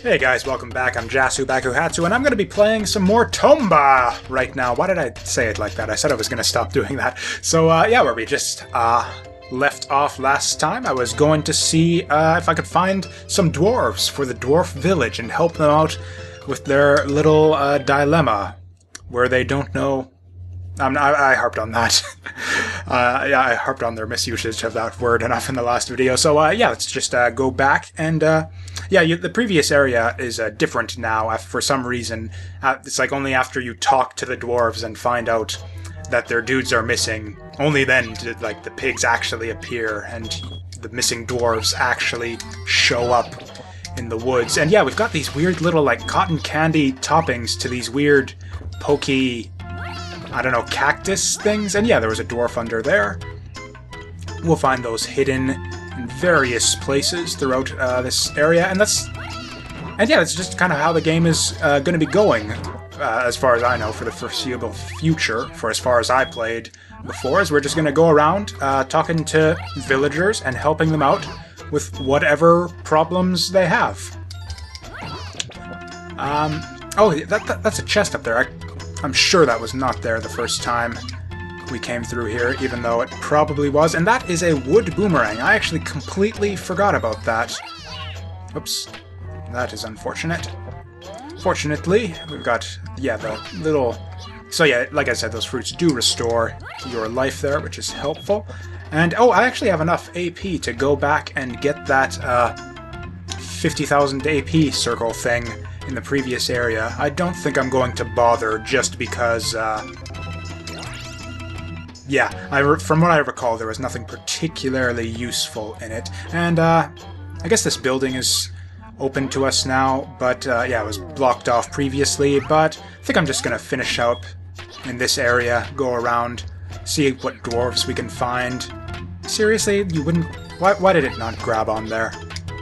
Hey guys, welcome back. I'm Jasu, and I'm going to be playing some more Tomba right now. Why did I say it like that? I said I was going to stop doing that. So, yeah, where we just left off last time, I was going to see if I could find some dwarves for the dwarf village and help them out with their little dilemma, where they don't know... I harped on that. Yeah, I harped on their misusage of that word enough in the last video. So, yeah, let's just go back. And, yeah, the previous area is different now. For some reason, it's like only after you talk to the dwarves and find out that their dudes are missing, only then did, like, the pigs actually appear and the missing dwarves actually show up in the woods. And, yeah, we've got these weird little, like, cotton candy toppings to these weird, pokey... I don't know, cactus things? And yeah, there was a dwarf under there. We'll find those hidden in various places throughout this area, and yeah, that's just kind of how the game is going to be going, as far as I know, for the foreseeable future, for as far as I played before, is we're just going to go around talking to villagers and helping them out with whatever problems they have. Oh, that's a chest up there. I'm sure that was not there the first time we came through here, even though it probably was. And that is a wood boomerang. I actually completely forgot about that. Oops. That is unfortunate. Fortunately, we've got, yeah, the little... So yeah, like I said, those fruits do restore your life there, which is helpful. And, oh, I actually have enough AP to go back and get that 50,000 AP circle thing in the previous area. I don't think I'm going to bother just because, yeah, from what I recall, there was nothing particularly useful in it. And, I guess this building is open to us now, but, yeah, it was blocked off previously, but I think I'm just gonna finish up in this area, go around, see what dwarves we can find. Seriously, you wouldn't... Why did it not grab on there?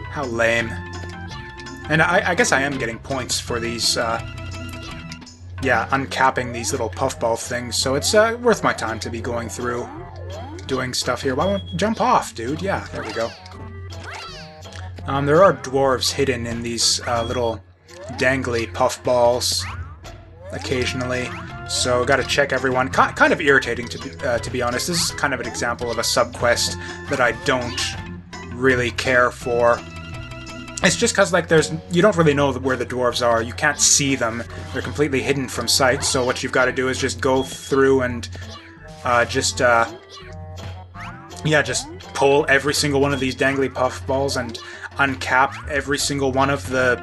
How lame. And I guess I am getting points for these, yeah, uncapping these little puffball things, so it's worth my time to be going through, doing stuff here. Why won't jump off, dude? Yeah, there we go. There are dwarves hidden in these little dangly puffballs occasionally, so gotta check everyone. Kind of irritating, to be honest. This is kind of an example of a sub-quest that I don't really care for. It's just because, like, you don't really know where the dwarves are. You can't see them. They're completely hidden from sight, so what you've got to do is just go through and yeah, just pull every single one of these dangly puffballs and uncap every single one of the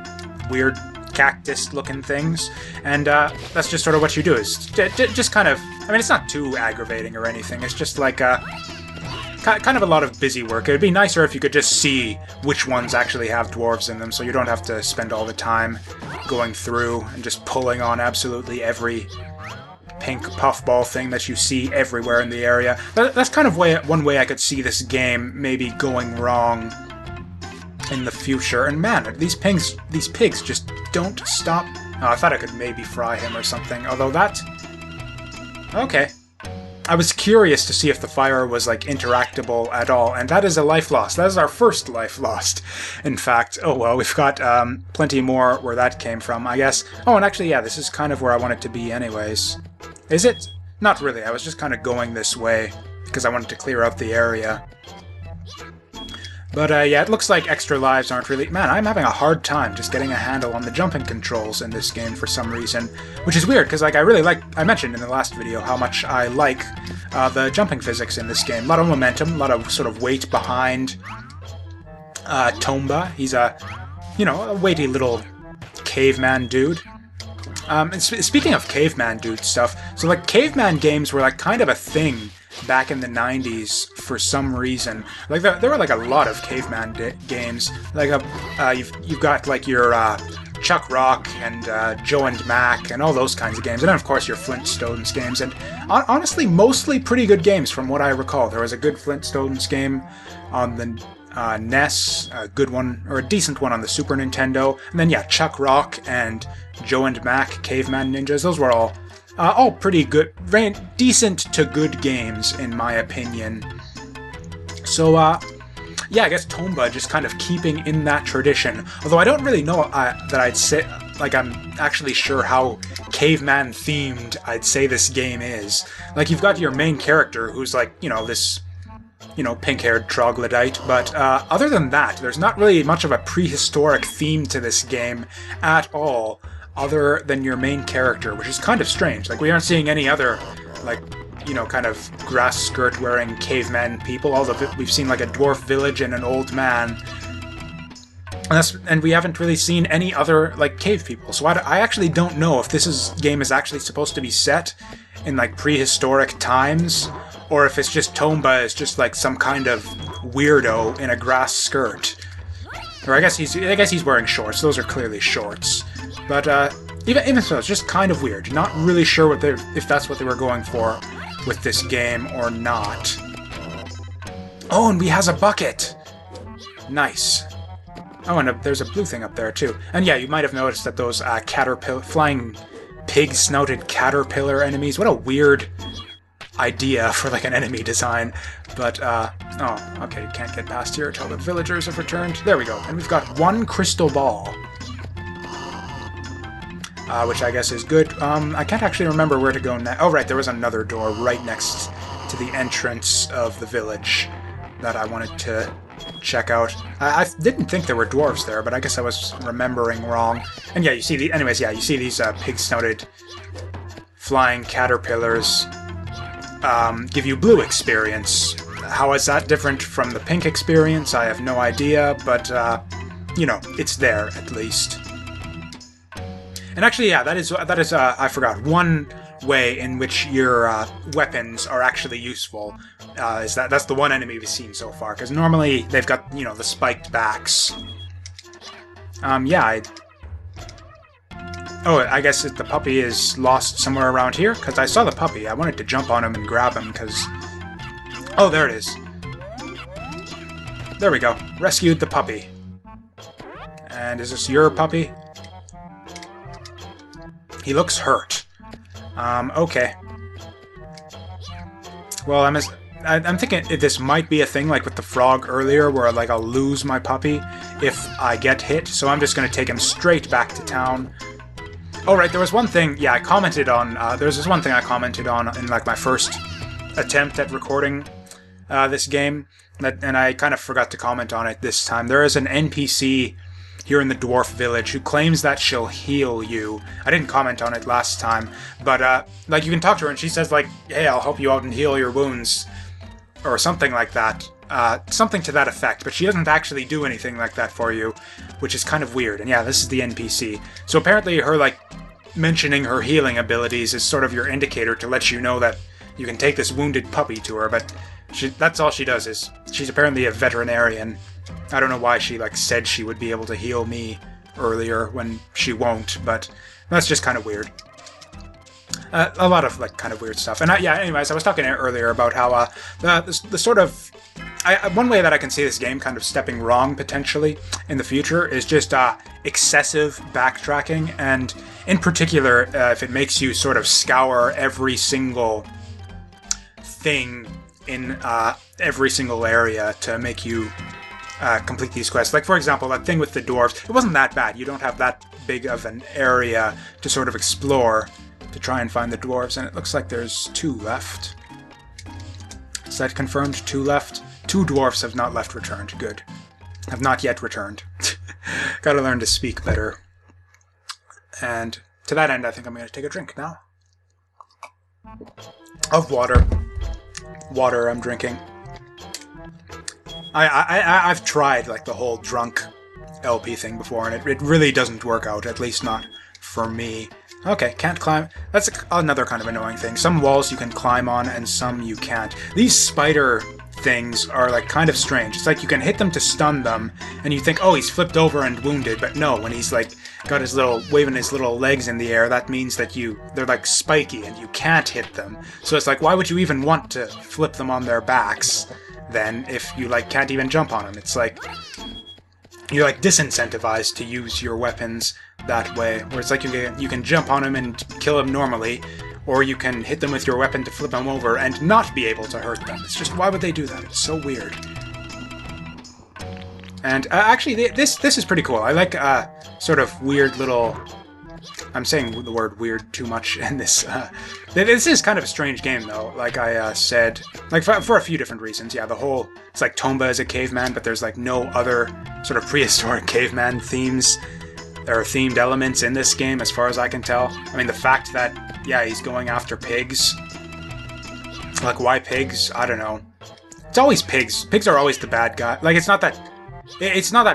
weird cactus-looking things. And that's just sort of what you do, is just kind of... I mean, it's not too aggravating or anything. It's just like kind of a lot of busy work. It would be nicer if you could just see which ones actually have dwarves in them, so you don't have to spend all the time going through and just pulling on absolutely every pink puffball thing that you see everywhere in the area. That's kind of one way I could see this game maybe going wrong in the future. And man, these pigs just don't stop. Oh, I thought I could maybe fry him or something, although that... Okay. I was curious to see if the fire was, like, interactable at all, and that is a life lost. That is our first life lost, in fact. Oh, well, we've got plenty more where that came from, I guess. Oh, and actually, yeah, this is kind of where I want it to be anyways. Is it? Not really. I was just kind of going this way, because I wanted to clear out the area. But, yeah, it looks like extra lives aren't really... Man, I'm having a hard time just getting a handle on the jumping controls in this game for some reason. Which is weird, because, like, I really like... I mentioned in the last video how much I like the jumping physics in this game. A lot of momentum, a lot of sort of weight behind Tomba. He's a, you know, a weighty little caveman dude. And speaking of caveman dude stuff, so, like, caveman games were, like, kind of a thing back in the 90s for some reason. Like, there were, like, a lot of caveman games. Like, you've got, like, your Chuck Rock and Joe and Mac and all those kinds of games. And then, of course, your Flintstones games. And honestly, mostly pretty good games from what I recall. There was a good Flintstones game on the NES, a good one, or a decent one on the Super Nintendo. And then, yeah, Chuck Rock and Joe and Mac, Caveman Ninjas, those were all pretty good, very decent to good games, in my opinion. So, yeah, I guess Tomba just kind of keeping in that tradition. Although I don't really know that I'd say, like, I'm actually sure how caveman themed I'd say this game is. Like, you've got your main character who's like, you know, this, you know, pink-haired troglodyte, but other than that, there's not really much of a prehistoric theme to this game at all, other than your main character, which is kind of strange. Like, we aren't seeing any other, like, you know, kind of grass skirt wearing caveman people. We've seen like a dwarf village and an old man, and we haven't really seen any other like cave people. So I actually don't know if this game is actually supposed to be set in like prehistoric times, or if it's just Tomba is just like some kind of weirdo in a grass skirt. Or I guess he's wearing shorts. Those are clearly shorts. But even so, it's just kind of weird. Not really sure if that's what they were going for with this game or not. Oh, and he has a bucket! Nice. Oh, and there's a blue thing up there, too. And yeah, you might have noticed that those flying pig-snouted caterpillar enemies, what a weird idea for, like, an enemy design. But, oh, okay, you can't get past here until the villagers have returned. There we go. And we've got one crystal ball. Which I guess is good. I can't actually remember where to go next. Oh, right, there was another door right next to the entrance of the village that I wanted to check out. I didn't think there were dwarves there, but I guess I was remembering wrong. And yeah, you see you see these pig-snouted flying caterpillars give you blue experience. How is that different from the pink experience? I have no idea, but, you know, it's there at least. And actually, yeah, that is I forgot, one way in which your weapons are actually useful is that's the one enemy we've seen so far, because normally they've got, you know, the spiked backs. Yeah, oh, I guess the puppy is lost somewhere around here, because I saw the puppy. I wanted to jump on him and grab him, because... Oh, there it is. There we go. Rescued the puppy. And is this your puppy? He looks hurt. Okay. Well, I'm thinking this might be a thing like with the frog earlier, where like I'll lose my puppy if I get hit, so I'm just going to take him straight back to town. Oh, right, there was one thing, yeah, I commented on, there's this one thing I commented on in like my first attempt at recording this game, and I kind of forgot to comment on it this time. There is an NPC here in the dwarf village who claims that she'll heal you. I didn't comment on it last time, but like you can talk to her and she says like, hey, I'll help you out and heal your wounds, or something like that. Something to that effect, but she doesn't actually do anything like that for you, which is kind of weird. And yeah, this is the NPC. So apparently her like mentioning her healing abilities is sort of your indicator to let you know that you can take this wounded puppy to her, but that's all she does. Is she's apparently a veterinarian. I don't know why she like said she would be able to heal me earlier when she won't, but that's just kind of weird. A lot of like kind of weird stuff. And yeah, anyways, I was talking earlier about how the sort of one way that I can see this game kind of stepping wrong potentially in the future is just excessive backtracking, and in particular if it makes you sort of scour every single thing in every single area to make you complete these quests. Like, for example, that thing with the dwarves, it wasn't that bad. You don't have that big of an area to sort of explore to try and find the dwarves, and it looks like there's 2 left. Is that confirmed? 2 left? 2 dwarfs have not left returned. Good. Have not yet returned. Gotta learn to speak better. And to that end, I think I'm going to take a drink now. Of water. Water I'm drinking. I've tried like the whole drunk LP thing before, and it really doesn't work out, at least not for me. Okay, can't climb. That's another kind of annoying thing. Some walls you can climb on, and some you can't. These spider things are like kind of strange. It's like you can hit them to stun them, and you think, oh, he's flipped over and wounded, but no, when he's like got his little, waving his little legs in the air, that means that they're like spiky, and you can't hit them. So it's like, why would you even want to flip them on their backs then if you like can't even jump on them? It's like you're like disincentivized to use your weapons that way, where it's like you can jump on them and kill them normally, or you can hit them with your weapon to flip them over and not be able to hurt them. It's just, why would they do that? It's so weird. And actually, this is pretty cool. I like sort of weird little... I'm saying the word weird too much in this. This is kind of a strange game, though. Like I said, like for a few different reasons. Yeah, the whole... It's like Tomba is a caveman, but there's like no other sort of prehistoric caveman themes or themed elements in this game, as far as I can tell. I mean, the fact that, yeah, he's going after pigs. Like, why pigs? I don't know. It's always pigs. Pigs are always the bad guy. Like, it's not that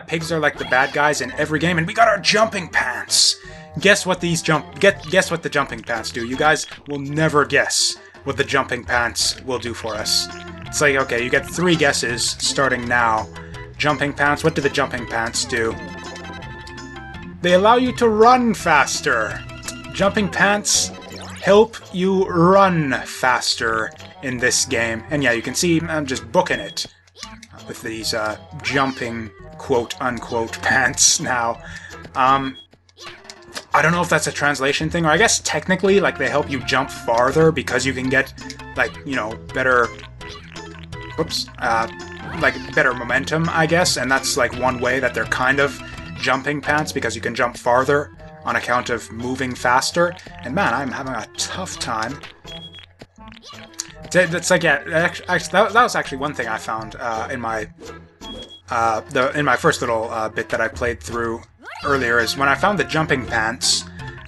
pigs are like the bad guys in every game, and we got our jumping pants. Guess what guess what the jumping pants do. You guys will never guess what the jumping pants will do for us. It's like, okay, you get 3 guesses starting now. Jumping pants, what do the jumping pants do? They allow you to run faster. Jumping pants help you run faster in this game. And yeah, you can see I'm just booking it with these jumping quote-unquote pants now. I don't know if that's a translation thing, or I guess technically, like, they help you jump farther because you can get, like, you know, better... Whoops. Like, better momentum, I guess, and that's, like, one way that they're kind of jumping pants, because you can jump farther on account of moving faster. And man, I'm having a tough time. It's like, yeah, that was actually one thing I found in my first little bit that I played through earlier, is when I found the jumping pants,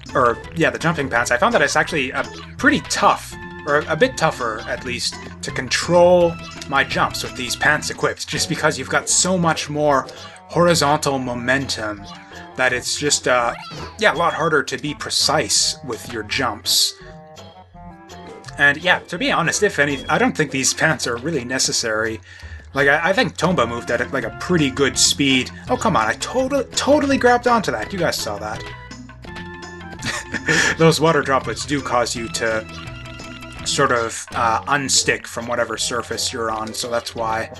the jumping pants, I found that it's actually pretty tough, or a bit tougher at least, to control my jumps with these pants equipped, just because you've got so much more horizontal momentum that it's just, a lot harder to be precise with your jumps. And yeah, to be honest, if any, I don't think these pants are really necessary. Like, I think Tomba moved at like a pretty good speed. Oh, come on, I totally grabbed onto that. You guys saw that. Those water droplets do cause you to sort of unstick from whatever surface you're on, so that's why.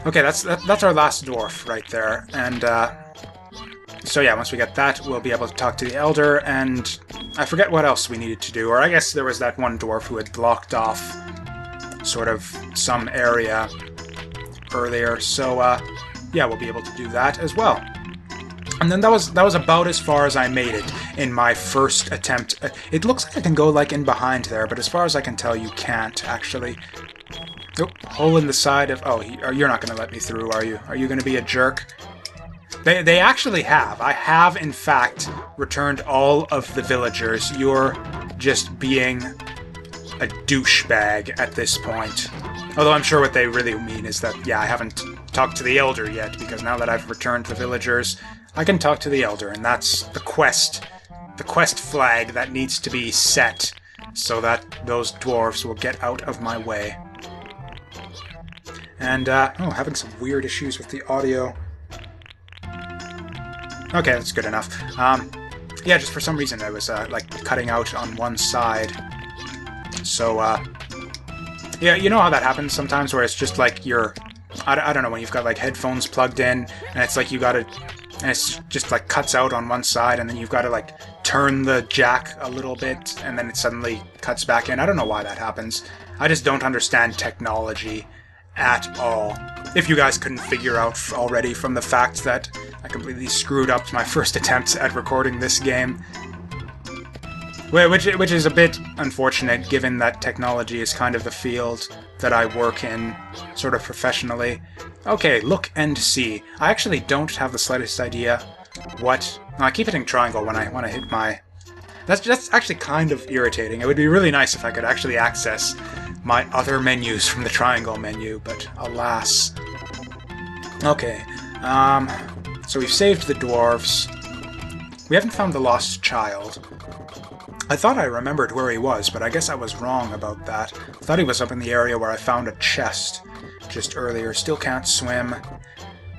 Okay, that's our last dwarf right there. And so yeah, once we get that, we'll be able to talk to the Elder, and I forget what else we needed to do. Or I guess there was that one dwarf who had blocked off sort of some area earlier, so yeah, we'll be able to do that as well. And then that was about as far as I made it in my first attempt. It looks like I can go like in behind there, but as far as I can tell, you can't actually. Oh, hole in the side of... Oh, you're not going to let me through, are you? Are you going to be a jerk? They actually have. I have, in fact, returned all of the villagers. You're just being a douchebag at this point. Although I'm sure what they really mean is that, yeah, I haven't talked to the Elder yet, because now that I've returned the villagers, I can talk to the Elder, and that's the quest flag that needs to be set so that those dwarves will get out of my way. And, having some weird issues with the audio. Okay, that's good enough. Yeah, just for some reason I was, like, cutting out on one side. So, yeah, you know how that happens sometimes, where it's just like you're... I don't know, when you've got, like, headphones plugged in, and it's like you gotta... And it's just, like, cuts out on one side, and then you've got to, like, turn the jack a little bit, and then it suddenly cuts back in. I don't know why that happens. I just don't understand technology at all. If you guys couldn't figure out already from the fact that I completely screwed up my first attempt at recording this game. Which is a bit unfortunate, given that technology is kind of the field that I work in, sort of professionally. Okay, look and see. I actually don't have the slightest idea what... No, I keep hitting triangle when I hit my... That's actually kind of irritating. It would be really nice if I could actually access my other menus from the triangle menu, but alas. Okay, so we've saved the dwarves. We haven't found the lost child. I thought I remembered where he was, but I guess I was wrong about that. I thought he was up in the area where I found a chest just earlier. Still can't swim.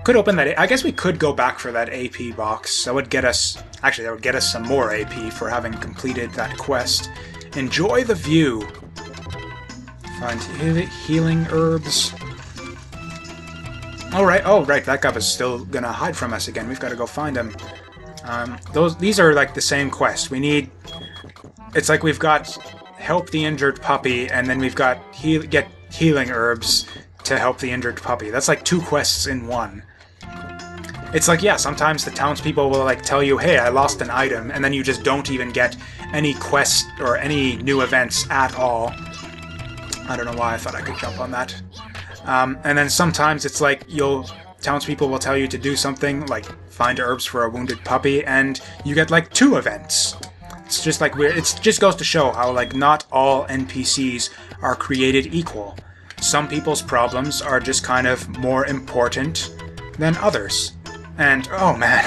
Could open that... I guess we could go back for that AP box. That would get us... Actually, that would get us some more AP for having completed that quest. Enjoy the view. Find healing herbs. Oh, right, that guy was still gonna hide from us again. We've got to go find him. These are like the same quest. We need... It's like we've got help the injured puppy, and then we've got get healing herbs to help the injured puppy. That's like 2 quests in one. it's like, yeah, sometimes the townspeople will like tell you, hey, I lost an item, and then you just don't even get any quest or any new events at all. I don't know why I thought I could jump on that. And then sometimes it's like townspeople will tell you to do something, like find herbs for a wounded puppy, and you get like 2 events. It's just like weird. It just goes to show how like not all NPCs are created equal. Some people's problems are just kind of more important than others. And oh man,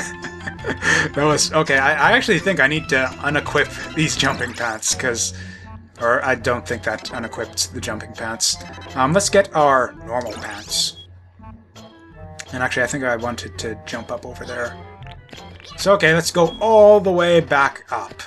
that was okay. I actually think I need to unequip these jumping pants or I don't think that unequipped the jumping pants. Let's get our normal pants. And actually, I think I wanted to jump up over there. So okay, let's go all the way back up.